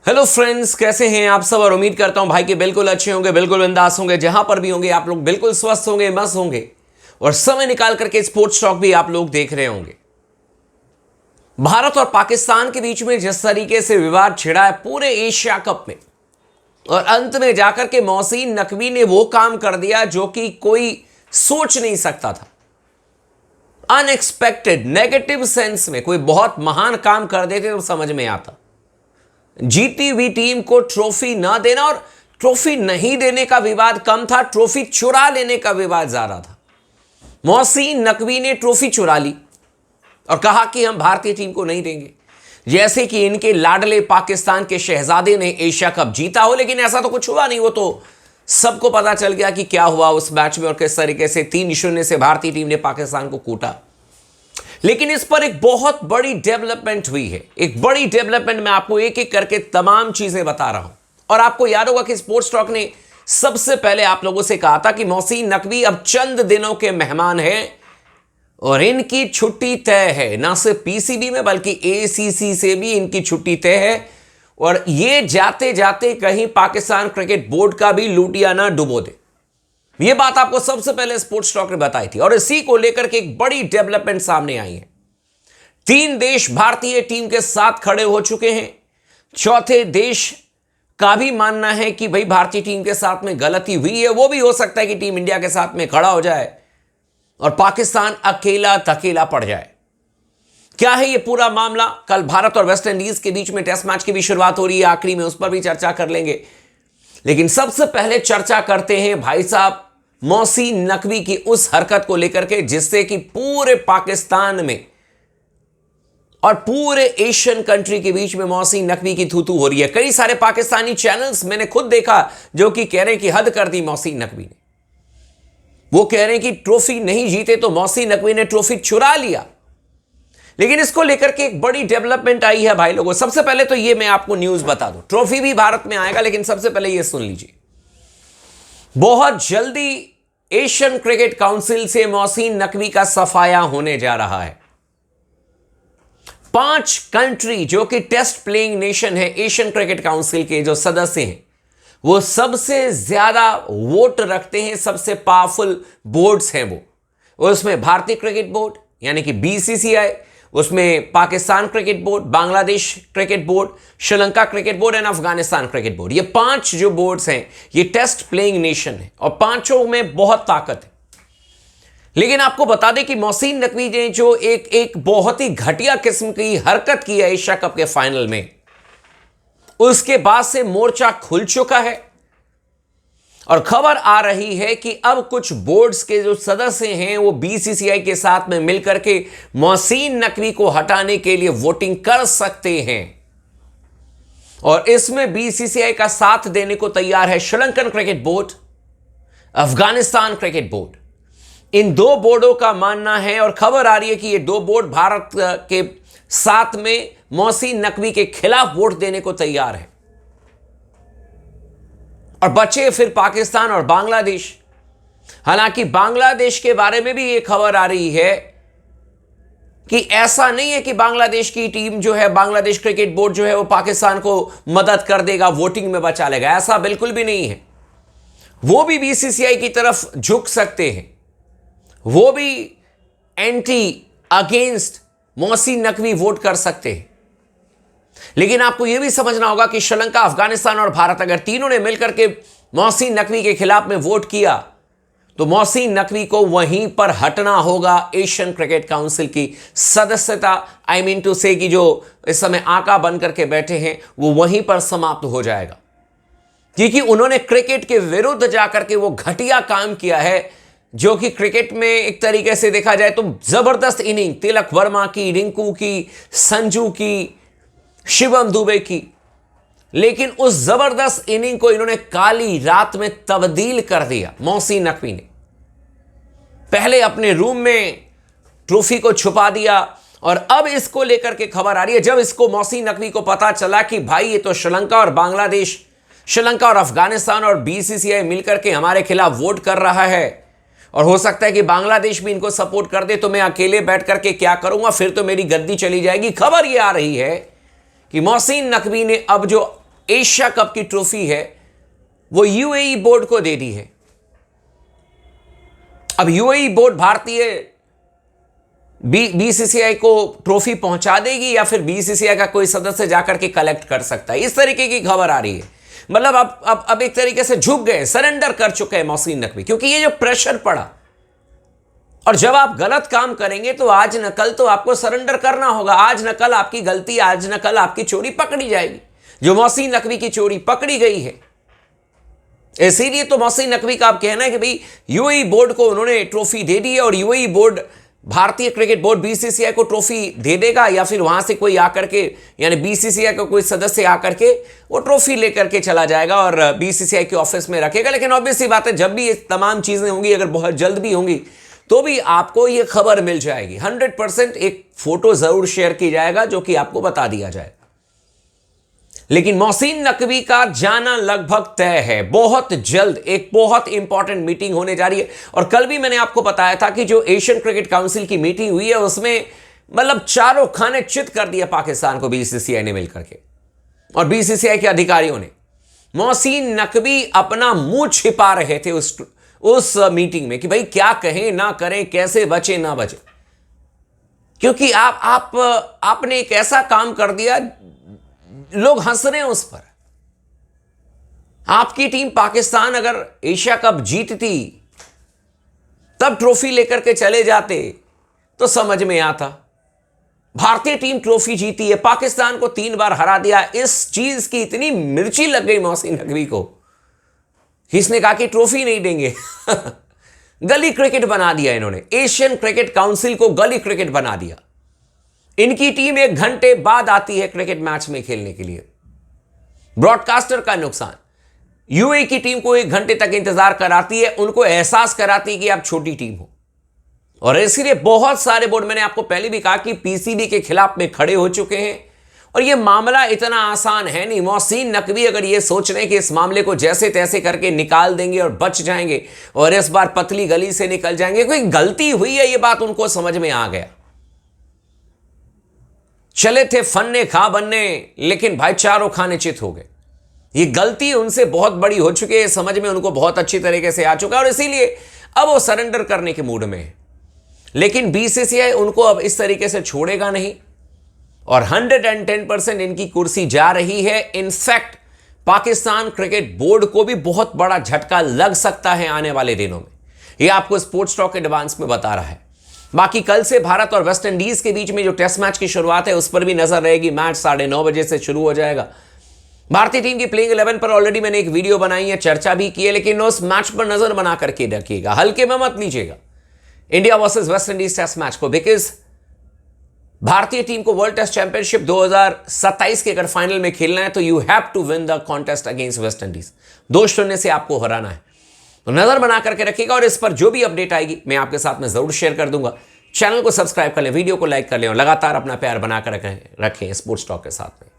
Hello friends, कैसे हैं आप सब। और उम्मीद करता हूं भाई कि बिल्कुल अच्छे होंगे, बिल्कुल बिंदास होंगे। जहां पर भी होंगे आप लोग बिल्कुल स्वस्थ होंगे, मस्त होंगे और समय निकाल करके स्पोर्ट्स टॉक भी आप लोग देख रहे होंगे। भारत और पाकिस्तान के बीच में जिस तरीके से विवाद छिड़ा है पूरे एशिया कप में, और अंत में जाकर के मोहसिन नकवी ने वो काम कर दिया जो कि कोई सोच नहीं सकता था। अनएक्सपेक्टेड, नेगेटिव सेंस में कोई बहुत महान काम कर देते तो समझ में आता। जीती हुई टीम को ट्रॉफी ना देना, और ट्रॉफी नहीं देने का विवाद कम था, ट्रॉफी चुरा लेने का विवाद ज्यादा था। मोहसिन नकवी ने ट्रॉफी चुरा ली और कहा कि हम भारतीय टीम को नहीं देंगे, जैसे कि इनके लाडले पाकिस्तान के शहजादे ने एशिया कप जीता हो। लेकिन ऐसा तो कुछ हुआ नहीं। वो तो सबको पता चल गया कि क्या हुआ उस मैच में और किस तरीके से 3-0 से भारतीय टीम ने पाकिस्तान को कूटा। लेकिन इस पर एक बहुत बड़ी डेवलपमेंट हुई है। एक बड़ी डेवलपमेंट मैं आपको एक एक करके तमाम चीजें बता रहा हूं। और आपको याद होगा कि स्पोर्ट्स टॉक ने सबसे पहले आप लोगों से कहा था कि मोहसिन नकवी अब चंद दिनों के मेहमान हैं और इनकी छुट्टी तय है। ना सिर्फ पीसीबी में बल्कि एसीसी से भी इनकी छुट्टी तय है, और ये जाते जाते कहीं पाकिस्तान क्रिकेट बोर्ड का भी लूटिया ना डुबो दे। यह बात आपको सबसे पहले स्पोर्ट्स टॉक ने बताई थी, और इसी को लेकर के एक बड़ी डेवलपमेंट सामने आई है। 3 देश भारतीय टीम के साथ खड़े हो चुके हैं। चौथे देश का भी मानना है कि भाई भारतीय टीम के साथ में गलती हुई है। वो भी हो सकता है कि टीम इंडिया के साथ में खड़ा हो जाए और पाकिस्तान अकेला तकेला पड़ जाए। क्या है ये पूरा मामला? कल भारत और वेस्ट इंडीज के बीच में टेस्ट मैच की भी शुरुआत हो रही है, आखिरी में उस पर भी चर्चा कर लेंगे। लेकिन सबसे पहले चर्चा करते हैं भाई साहब मोहसिन नकवी की उस हरकत को लेकर के जिससे कि पूरे पाकिस्तान में और पूरे एशियन कंट्री के बीच में मोहसिन नकवी की थू-थू हो रही है। कई सारे पाकिस्तानी चैनल्स मैंने खुद देखा जो कि कह रहे हैं कि हद कर दी मोहसिन नकवी ने। वो कह रहे हैं कि ट्रॉफी नहीं जीते तो मोहसिन नकवी ने ट्रॉफी चुरा लिया। लेकिन इसको लेकर के एक बड़ी डेवलपमेंट आई है भाई लोगों। सबसे पहले तो ये मैं आपको न्यूज बता दूं, ट्रॉफी भी भारत में आएगा, लेकिन सबसे पहले ये सुन लीजिए। बहुत जल्दी एशियन क्रिकेट काउंसिल से मोहसिन नकवी का सफाया होने जा रहा है। 5 कंट्री जो कि टेस्ट प्लेइंग नेशन है, एशियन क्रिकेट काउंसिल के जो सदस्य हैं, वो सबसे ज्यादा वोट रखते हैं, सबसे पावरफुल बोर्ड्स हैं वो। उसमें भारतीय क्रिकेट बोर्ड यानी कि बीसीसीआई, उसमें Pakistan cricket board, Bangladesh cricket board, Sri Lanka cricket board and Afghanistan cricket board. ये 5 जो बोर्ड्स हैं ये टेस्ट प्लेइंग नेशन है और 5 में बहुत ताकत है। लेकिन आपको बता दें कि मोहसिन नकवी ने जो एक बहुत ही घटिया किस्म की हरकत की है एशिया कप के फाइनल में, उसके बाद से मोर्चा खुल चुका है। और खबर आ रही है कि अब कुछ बोर्ड्स के जो सदस्य हैं वो बीसीसीआई के साथ में मिलकर के मोहसिन नकवी को हटाने के लिए वोटिंग कर सकते हैं। और इसमें बीसीसीआई का साथ देने को तैयार है Sri Lankan cricket board, Afghanistan cricket board. इन 2 बोर्डों का मानना है, और खबर आ रही है कि ये 2 बोर्ड भारत के साथ में मोहसिन नकवी के खिलाफ वोट देने को तैयार है। और बचे फिर पाकिस्तान और बांग्लादेश। हालांकि बांग्लादेश के बारे में भी यह खबर आ रही है कि ऐसा नहीं है कि बांग्लादेश की टीम जो है, बांग्लादेश क्रिकेट बोर्ड जो है वो पाकिस्तान को मदद कर देगा, वोटिंग में बचा लेगा। ऐसा बिल्कुल भी नहीं है। वो भी बीसीसीआई की तरफ झुक सकते हैं, वो भी anti against Mohsin Naqvi vote कर सकते हैं। लेकिन आपको यह भी समझना होगा कि श्रीलंका, अफगानिस्तान और भारत अगर तीनों ने मिलकर के मोहसिन नकवी के खिलाफ में वोट किया तो मोहसिन नकवी को वहीं पर हटना होगा एशियन क्रिकेट काउंसिल की सदस्यता। आई मीन टू से कि जो इस समय आका बन करके बैठे हैं वो वहीं पर समाप्त हो जाएगा, क्योंकि उन्होंने क्रिकेट के विरुद्ध जाकर के वो घटिया काम किया है जो कि क्रिकेट में एक तरीके से देखा जाए तो जबरदस्त इनिंग तिलक वर्मा की, रिंकू की, संजू की, शिवम दुबे की। लेकिन उस जबरदस्त इनिंग को इन्होंने काली रात में तब्दील कर दिया। मोहसिन नकवी ने पहले अपने रूम में ट्रॉफी को छुपा दिया, और अब इसको लेकर के खबर आ रही है, जब इसको मोहसिन नकवी को पता चला कि भाई ये तो श्रीलंका और बांग्लादेश, श्रीलंका और अफगानिस्तान और बीसीसीआई मिलकर के हमारे खिलाफ वोट कर रहा है, और हो सकता है कि बांग्लादेश भी इनको सपोर्ट कर दे, तो मैं अकेले बैठ करके क्या करूंगा, फिर तो मेरी गद्दी चली जाएगी। खबर यह आ रही है कि मोहसिन नकवी ने अब जो एशिया कप की ट्रॉफी है वो यूएई बोर्ड को दे दी है। अब यूएई बोर्ड भारतीय बीसीसीआई को ट्रॉफी पहुंचा देगी या फिर बीसीसीआई का कोई सदस्य जाकर के कलेक्ट कर सकता है, इस तरीके की खबर आ रही है। मतलब अब एक तरीके से झुक गए, सरेंडर कर चुके हैं मोहसिन नकवी, क्योंकि ये जो प्रेशर पड़ा, और जब आप गलत काम करेंगे तो आज न कल तो आपको सरेंडर करना होगा। आज न कल आपकी गलती, आज न कल आपकी चोरी पकड़ी जाएगी, जो मोहसिन नकवी की चोरी पकड़ी गई है। इसीलिए तो मोहसिन नकवी का आप कहना है कि भाई यूएई बोर्ड को उन्होंने ट्रॉफी दे दी है और यूएई बोर्ड भारतीय क्रिकेट बोर्ड बीसीसीआई को ट्रॉफी दे देगा, या फिर वहां से कोई आकर के, यानी बीसीसीआई का कोई सदस्य आकर के वो ट्रॉफी लेकर के चला जाएगा और बीसीसीआई के ऑफिस में रखेगा। लेकिन ऑब्वियस सी बात है, जब भी ये तमाम चीजें होंगी, अगर बहुत जल्द भी होंगी, तो भी आपको ये खबर मिल जाएगी। 100% एक फोटो जरूर शेयर की जाएगा जो कि आपको बता दिया जाएगा। लेकिन मोहसिन नकवी का जाना लगभग तय है। बहुत जल्द एक बहुत इंपॉर्टेंट मीटिंग होने जा रही है, और कल भी मैंने आपको बताया था कि जो एशियन क्रिकेट काउंसिल की मीटिंग हुई है उसमें मतलब चारों खाने चित कर दिया पाकिस्तान को बीसीसीआई ने मिलकर के, और बीसीसीआई के अधिकारियों ने। मोहसिन नकवी अपना मुंह छिपा रहे थे उस मीटिंग में कि भाई क्या कहें ना करें, कैसे बचे ना बचे, क्योंकि आपने एक ऐसा काम कर दिया, लोग हंस रहे हैं उस पर। आपकी टीम पाकिस्तान अगर एशिया कप जीतती, तब ट्रॉफी लेकर के चले जाते तो समझ में आता। भारतीय टीम ट्रॉफी जीती है, पाकिस्तान को 3 बार हरा दिया। इस चीज की इतनी मिर्ची लग गई मोहसिन नकवी को, इसने कहा कि ट्रॉफी नहीं देंगे। गली क्रिकेट बना दिया इन्होंने, एशियन क्रिकेट काउंसिल को गली क्रिकेट बना दिया। इनकी टीम 1 घंटे बाद आती है क्रिकेट मैच में खेलने के लिए, ब्रॉडकास्टर का नुकसान। यूएई की टीम को 1 घंटे तक इंतजार कराती है, उनको एहसास कराती है कि आप छोटी टीम हो। और इसलिए बहुत सारे बोर्ड, मैंने आपको पहले भी कहा कि पीसीबी के खिलाफ में खड़े हो चुके हैं। और यह मामला इतना आसान है नहीं। मोहसिन नकवी अगर यह सोच रहे हैं कि इस मामले को जैसे तैसे करके निकाल देंगे और बच जाएंगे और इस बार पतली गली से निकल जाएंगे, कोई गलती हुई है, यह बात उनको समझ में आ गया। चले थे फन्ने खा बनने, लेकिन भाई चारों खाने चित हो गए। ये गलती उनसे बहुत बड़ी हो चुकी है, समझ में उनको बहुत अच्छी तरीके से आ चुका है, और इसीलिए अब वो सरेंडर करने के मूड में है। लेकिन बीसीसीआई उनको अब इस तरीके से छोड़ेगा नहीं, और 110% इनकी कुर्सी जा रही है। इनफैक्ट पाकिस्तान क्रिकेट बोर्ड को भी बहुत बड़ा झटका लग सकता है आने वाले दिनों में। यह आपको स्पोर्ट्स टॉक एडवांस में बता रहा है। बाकी कल से भारत और वेस्ट इंडीज के बीच में जो टेस्ट मैच की शुरुआत है उस पर भी नजर रहेगी। मैच 9:30 बजे से शुरू हो जाएगा। भारतीय टीम की प्लेइंग 11 पर ऑलरेडी मैंने एक वीडियो बनाई है, चर्चा भी की है, लेकिन उस मैच पर नजर बना करके रखिएगा, हल्के में मत लीजिएगा India versus West Indies test match को, बिकॉज भारतीय टीम को वर्ल्ड टेस्ट चैंपियनशिप 2027 के अगर फाइनल में खेलना है तो you have to win the contest against West Indies. 2-0 से आपको हराना है, तो नजर बना करके रखिएगा, और इस पर जो भी अपडेट आएगी मैं आपके साथ में जरूर शेयर कर दूंगा। चैनल को सब्सक्राइब कर लें, वीडियो को लाइक कर लें, और लगातार अपना प्यार बनाकर रखें स्पोर्ट्स टॉक के साथ में।